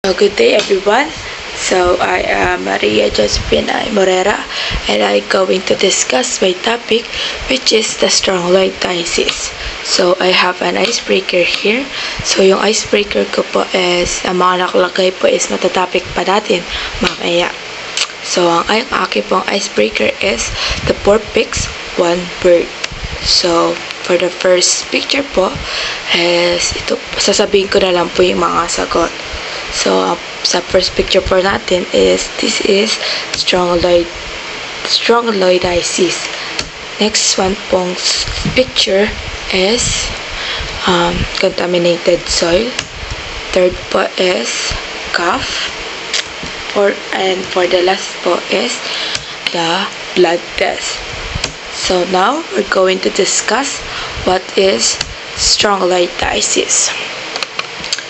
Good day everyone. So I am Maria Josephina Morera and I'm going to discuss my topic, which is the strongyloiditis. So I have an icebreaker here. So yung icebreaker ko po is, ang mga nakalagay po is matatopic pa natin mamaya. So ang aking pong icebreaker is the 4 pigs, 1 bird. So for the first picture po is ito, sasabihin ko na lang po yung mga sagot. So, sa first picture po natin is, this is strongyloiditis. Next one pong picture is contaminated soil. Third po is cough. And for the last po is the blood test. So now, we're going to discuss what is strongyloiditis.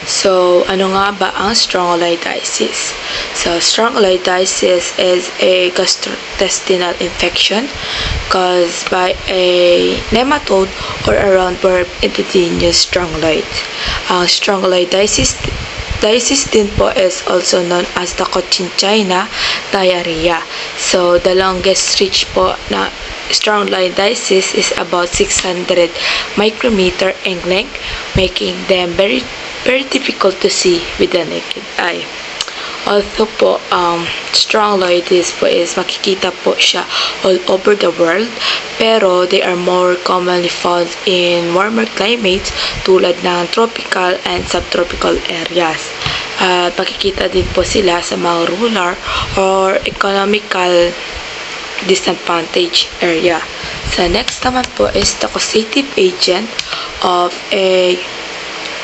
So, ano nga ba ang strongyloiditis? So, strongyloiditis is a gastrointestinal infection caused by a nematode or a roundworm endogenous strongyloid. Ang strongyloiditis din po is also known as the Cochin-China diarrhea. So, the longest reach po na strongyloiditis is about 600 micrometer in length, making them very difficult to see with the naked eye. Although po, strongyloiditis po is makikita po siya all over the world, pero they are more commonly found in warmer climates tulad ng tropical and subtropical areas. Makikita din po sila sa mga rural or economical disadvantaged area. So next naman po is the causative agent of a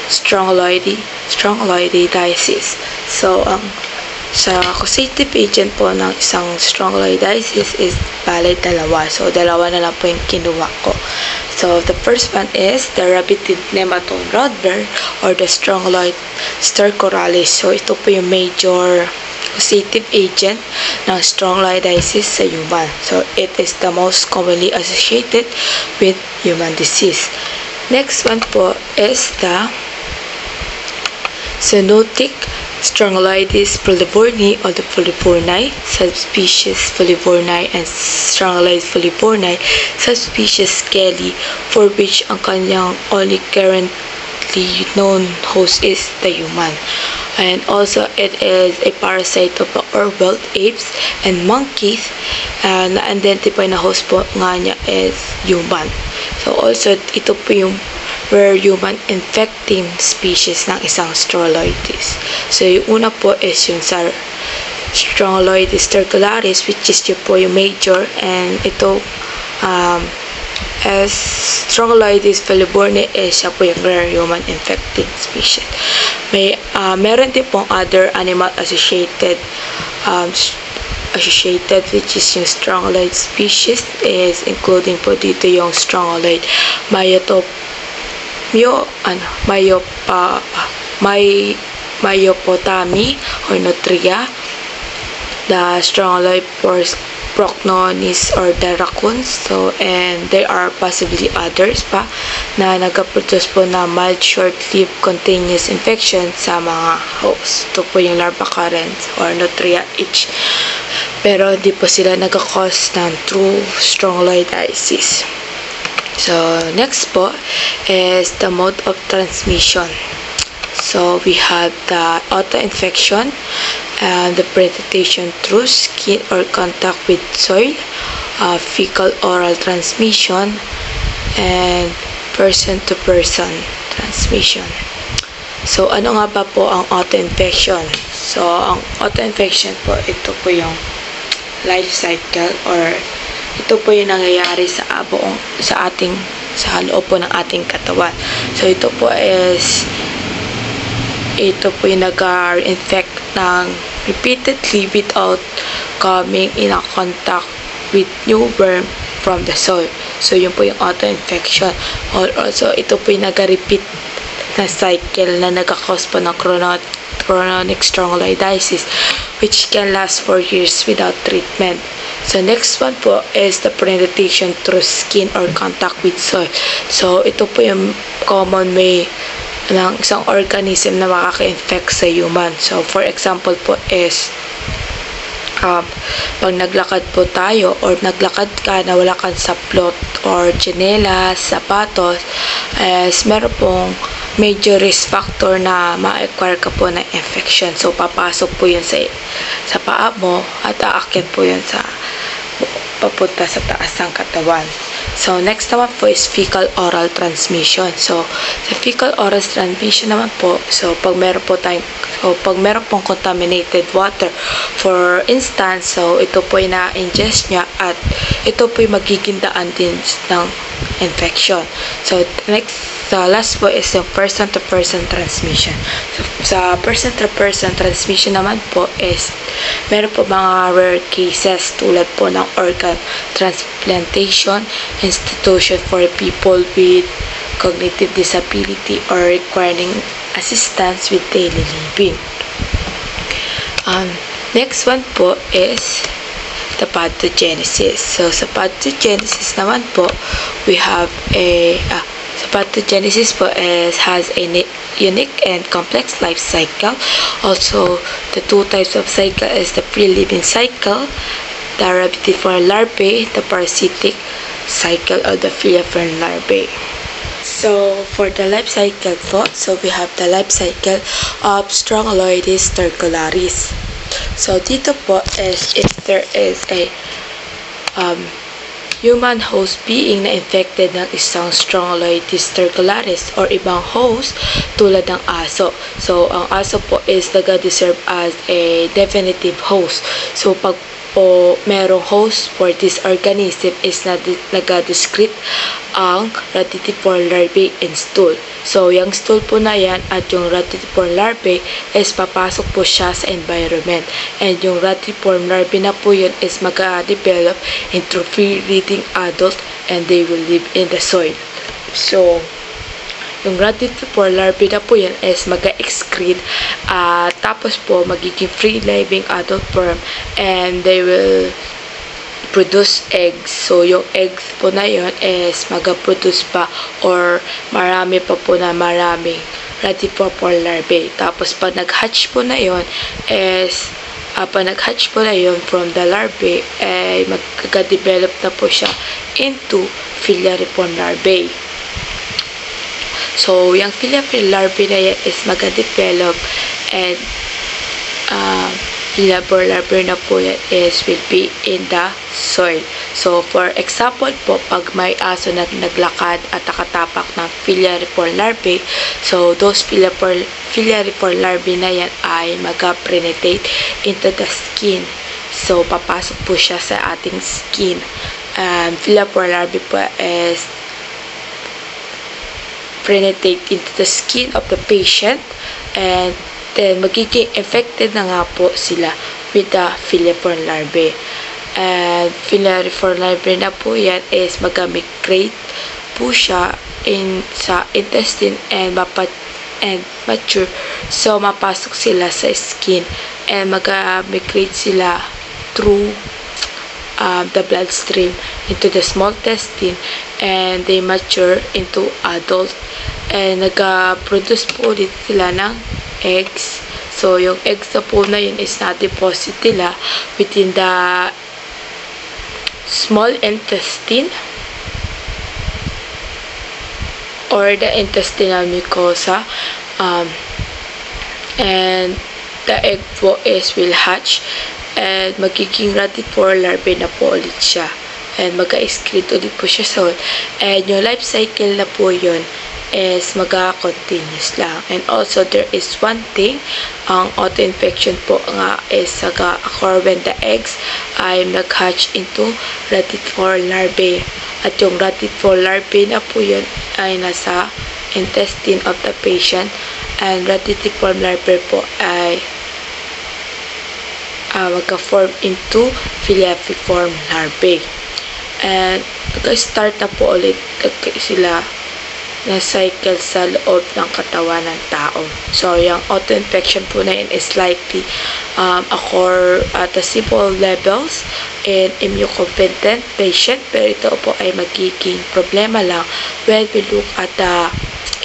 strongyloiditis. So, sa causative agent po ng isang strongyloiditis is bale dalawa. So, dalawa na lang po yung kinuha ko. So, the first one is the rabid nematode roundworm or the Strongyloides stercoralis. So, ito po yung major causative agent ng strongyloiditis sa human. So, it is the most commonly associated with human disease. Next one po is the zoonotic Strongyloides folivorni or the folivorni, subspecies folivorni, and Strongyloides folivorni, subspecies scaly, for which ang kanyang only currently known host is the human. And also, it is a parasite of our wild apes and monkeys. Na-identify na host po nga niya is human. So, also, ito po yung rare human infecting species ng isang strongyloides. So, yung una po is yung sa Strongyloides stercoralis, which is yung po yung major, and ito as Strongyloides folivorni is siya po yung rare human infecting species. Meron din pong other animal associated which is yung Strongyloid species is including po dito yung Strongyloid myopotami or nutria, the Strongyloid procnonis or the raccoons. So, and there are possibly others pa na nagka-produce po na mild short-lived continuous infection sa mga hosts. Ito po yung Larvacurrens or nutria each. Pero hindi po sila nagka-cause ng true strongyloiditis. So, next po is the mode of transmission. So, we have the auto-infection, the presentation through skin or contact with soil, fecal-oral transmission, and person-to-person transmission. So, ano nga ba po ang auto-infection? So, ang auto-infection po, ito po yung life cycle or ito po yung nangyayari sa loob po ng ating katawan. So, ito po yung nag-infect ng repeatedly without coming in a contact with new worm from the soil. So, yun po yung auto-infection. Also, ito po yung nag-repeat na cycle na nag-cause po ng chronic strongyloiditis, which can last for years without treatment. So, next one po is the penetration through skin or contact with soil. So, ito po yung common may ng isang organism na makaka-infect sa human. So, for example po is, pag naglakad po tayo or naglakad ka na wala kang saplot or tsinelas, sapatos, is meron pong major risk factor na ma-acquire ka po ng infection. So, papasok po yun sa paa mo at aakyat po yun papunta sa taas ng katawan. So, next naman po is fecal-oral transmission. So, sa fecal-oral transmission naman po, pag meron pong contaminated water, for instance, so, ito po ay na-ingest niya at ito po ay magiging daan din ng infection. So, last po is yung person-to-person transmission. So, sa person-to-person transmission naman po is meron po mga rare cases tulad po ng organ transplantation, institution for people with cognitive disability or requiring assistance with daily living. Next one po is the pathogenesis. So, sa pathogenesis naman po, we have pathogenesis po has a unique and complex life cycle. Also, the two types of cycle is the free-living cycle, the rabidivore larvae, the parasitic cycle of the filiform larvae. So, for the life cycle po, so we have the life cycle of Strongyloides stercularis. So, dito po is if there is a human host being na infected ng isang Strongyloides stercularis or ibang host tulad ng aso. So, ang aso po is nag-deserve as a definitive host. So, pag po merong host for this organism is nag-descript ang Ratitiform larvae and stool. So, yung stool po na yan at yung Ratitiform larvae is papasok po siya sa environment. And yung Ratitiform larvae na po yun is mag-develop into free-living adult and they will live in the soil. So, yung Ratitiform larvae na po yan is mag-excrete tapos po magiging free-living adult form and they will produce eggs. So, yung eggs po na yun is mag-produce pa or marami pa po na maraming Ratitiform larvae. Tapos, pag nag-hatch po na yun is from the larvae ay mag-develop na po siya into filiform larvae. So, yung filiform larvae na yan is mag-develop and filiform larvae na po yan is will be in the soil. So, for example po, pag may aso na naglakad at nakatapak ng filiform larvae, so those filiform larvae na yan ay mag-penetrate into the skin. So, papasok po siya sa ating skin. Filiform larvae po is penetrate into the skin of the patient and then magiging infected na nga po sila with the filiform larvae. And filiform larvae na po yan is mag-migrate po siya sa intestine and mature. So, mapasok sila sa skin and mag-migrate sila through the bloodstream into the small intestine and they mature into adult and nag-produce po ulit sila ng eggs. So, yung eggs na po na yun is na-deposit nila within the small intestine or the intestinal mucosa and the egg po will hatch and magiging Ratitiform larvae na po ulit siya and mag-excrete ulit po siya sa and yung life cycle na po yun is mag-continuous lang. And also, there is one thing, ang auto-infection po nga is occur when the eggs ay nag-hatch into Ratitiform larvae. At yung Ratitiform larvae na po yun ay nasa intestine of the patient and Ratitiform larvae po ay magka-form into filiform larvae. And nag-start na po ulit sila na cycle sa loob ng katawan ng tao. So, yung auto-infection po na yun is likely occur at the simple levels in immunocompetent patient, pero ito po ay magiging problema lang when we look at the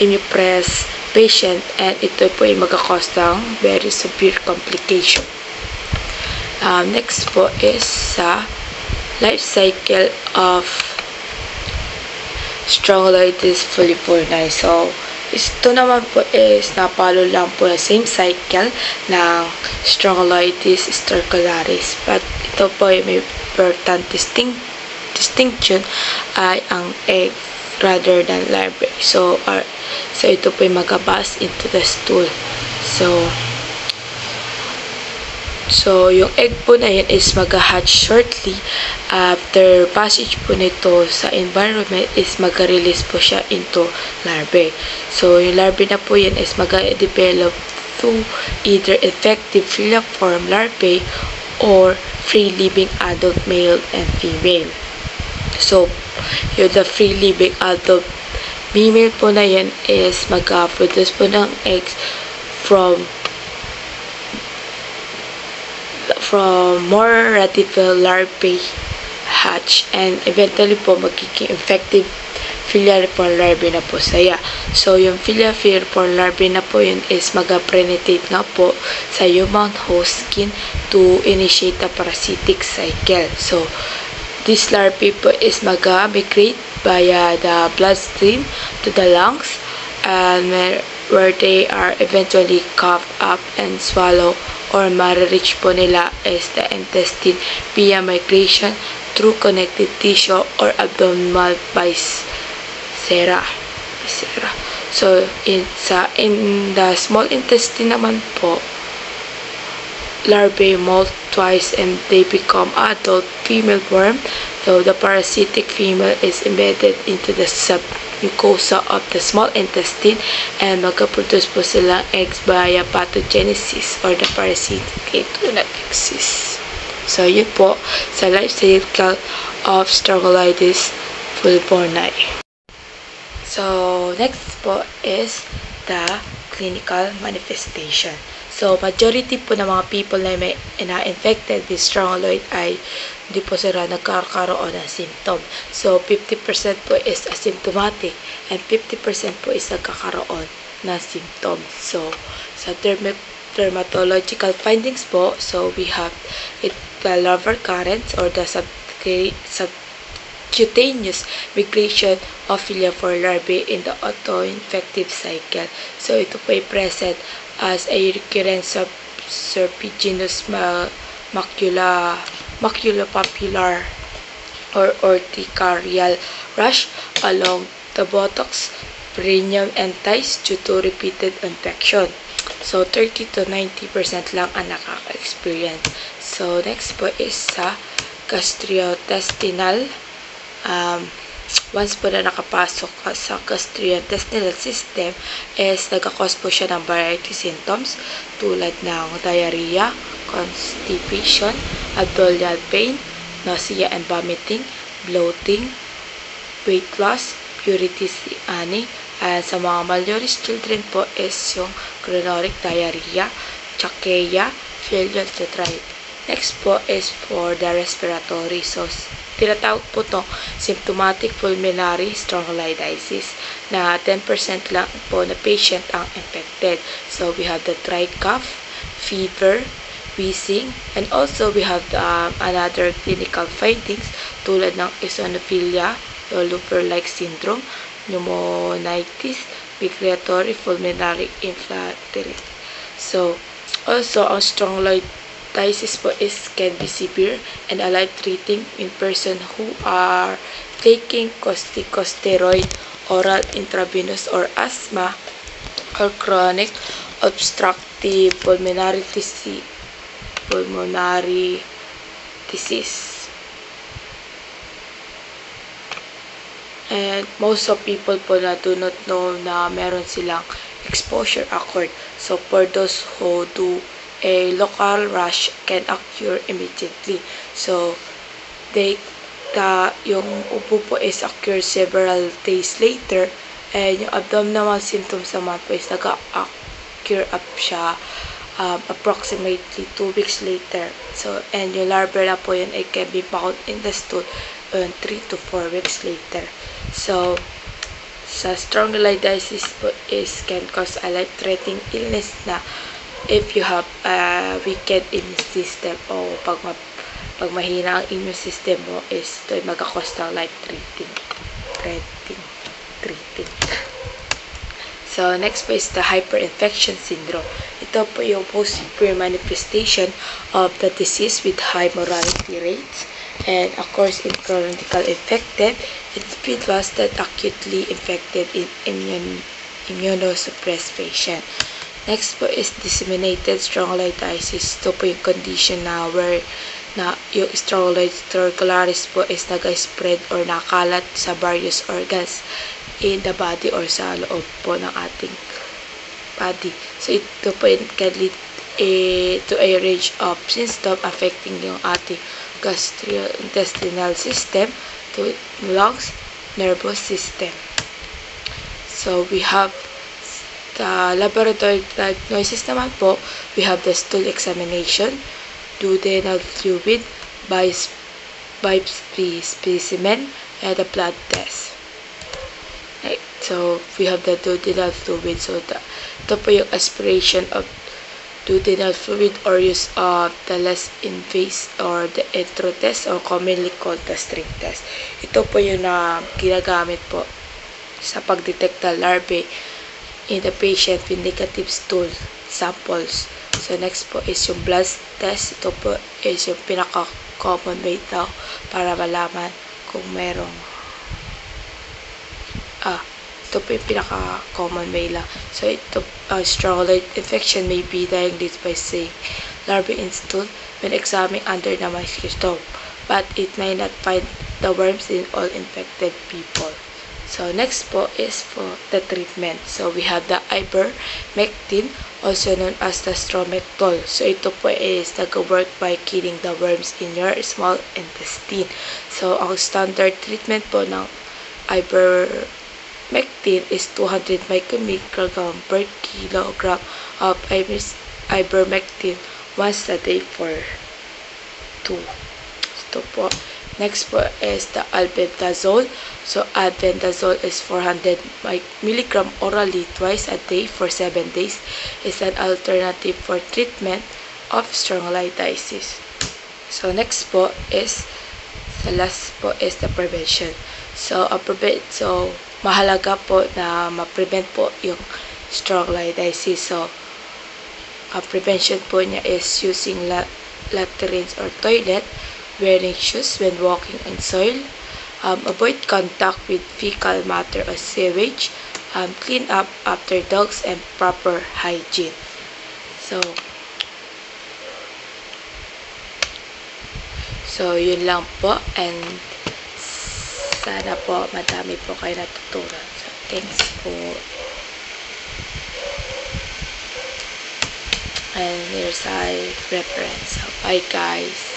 immunosuppressed patient, and ito po ay magkakause ng very severe complication. Next po is sa life cycle of Strongyloides foliformi. So, ito naman po is napalo lang po na same cycle ng Strongyloides stercularis. But ito po ay may important distinction ay ang egg rather than larvae. So ito po ay magabas into the stool. So, yung egg po na yun is mag-hatch shortly. After passage po nito sa environment is mag-release po siya into larvae. So, yung larvae na po yun is mag-develop through either effective filiform larvae or free-living adult male and female. So, yung the free-living adult female po na yun is mag-produce po ng eggs from more radical larvae hatch, and eventually po magiging effective filiform larvae na po saya. So, yung filiform larvae na po yun is mag-penetrate nga po sa human host skin to initiate the parasitic cycle. So, this larvae po is mag-migrate via the bloodstream to the lungs, and where they are eventually coughed up and swallowed, or ma-reach po nila is the intestine via migration through connective tissue or abdominal viscera. So, in the small intestine naman po, larvae molt twice and they become adult female worm. So, the parasitic female is embedded into the submucosa of the small intestine and magka-produce po silang eggs via pathogenesis or the parasitic do not exist. So, yun po sa life cycle of Strongyloides foliformi. So, next po is the clinical manifestation. So, majority po ng mga people na may na-infected with Strongyloid ay hindi po sila nagkakaroon ng symptom. So, 50% po is asymptomatic and 50% po is nagkakaroon ng symptoms. So, sa dermatological findings po, so we have the larval currents or the subcutaneous migration of filiform larvae in the autoinfective cycle. So, ito po ay present as a recurrent serpiginous maculopapular or urticarial rash along the buttocks, perineum, and thighs due to repeated infection. So, 30 to 90% lang ang nakaka-experience. So, next po is sa gastrointestinal. Once po na nakapasok sa gastrointestinal system is nagkakos po siya ng variety symptoms tulad ng diarrhea, constipation, abdominal pain, nausea and vomiting, bloating, weight loss, purity ani, and sa mga malnourished children po is yung chronic diarrhea, trachea, failure to thrive. Next po is for the respiratory. So, tinatawag po itong symptomatic pulmonary strongyloiditis na 10% lang po na patient ang infected. So, we have the dry cough, fever, wheezing, and also we have another clinical findings tulad ng eosinophilia, Luper-like syndrome, pneumonitis, migratory pulmonary infiltrate. So, also ang strongyloiditis po is can be severe and life-threatening in person who are taking corticosteroid, oral, intravenous, or asthma, or chronic obstructive pulmonary disease. And most of people po na do not know na meron silang exposure occurred. So, for those who do a local rash can occur immediately. So, yung upo po is occur several days later, and yung abdominal symptoms naman po is nag-occur up siya approximately 2 weeks later. So, and yung larva na po yun, it can be found in the stool 3 to 4 weeks later. So, sa strongyloiditis po is can cause a life-threatening illness na if you have a weakened immune system o pag mahina ang immune system mo is ito ay magkakos ng life-threatening. So, next po is the hyperinfection syndrome. Ito po yung most severe manifestation of the disease with high mortality rates and occurs in chronically infected individuals that acutely infected in immunosuppressed patient. Next po is disseminated strongyloiditis. Ito po yung condition na where na yung Strongyloides tuberculosis po is nag-spread or nakalat sa various organs in the body or sa loob po ng ating body. So, ito po can lead to a range of symptoms affecting yung ating gastrointestinal system, to lungs, nervous system. So, we have the laboratory diagnosis naman po. We have the stool examination, duodenal fluid, biopsy specimen, and the blood test. Right. So, we have the duodenal fluid. So, ito po yung aspiration of duodenal fluid or use of the less invasive or the intro test or commonly called the string test. Ito po yung ginagamit po sa pagdetect ng larvae in the patient with negative stool samples. So, next po is yung blood test. Ito po is yung pinaka-common way daw para malaman kung merong ito po yung pinaka-common way lang. So, ito, strongyloid infection may be diagnosed by seeing larvae in stool when examining under the microscope, but it may not find the worms in all infected people. So, next po is for the treatment. So, we have the ivermectin, also known as the stromectol. So, ito po is nag-work by killing the worms in your small intestine. So, ang standard treatment po ng ivermectin is 200 microgram per kilogram of ivermectin once a day for 2. Ito po. Next po is the albendazole. So, albendazole is 400 milligram orally twice a day for 7 days. Is an alternative for treatment of strongyloiditis. So, next po is, the last po is the prevention. So, mahalaga po na ma-prevent po yung strongyloiditis. So, prevention po niya is using latrines or toilet, wearing shoes when walking on soil, avoid contact with fecal matter or sewage, clean up after dogs, and proper hygiene. So yun lang po, and sana po madami po kayo natutunan. So, thanks po. And here's a reference. So, bye guys.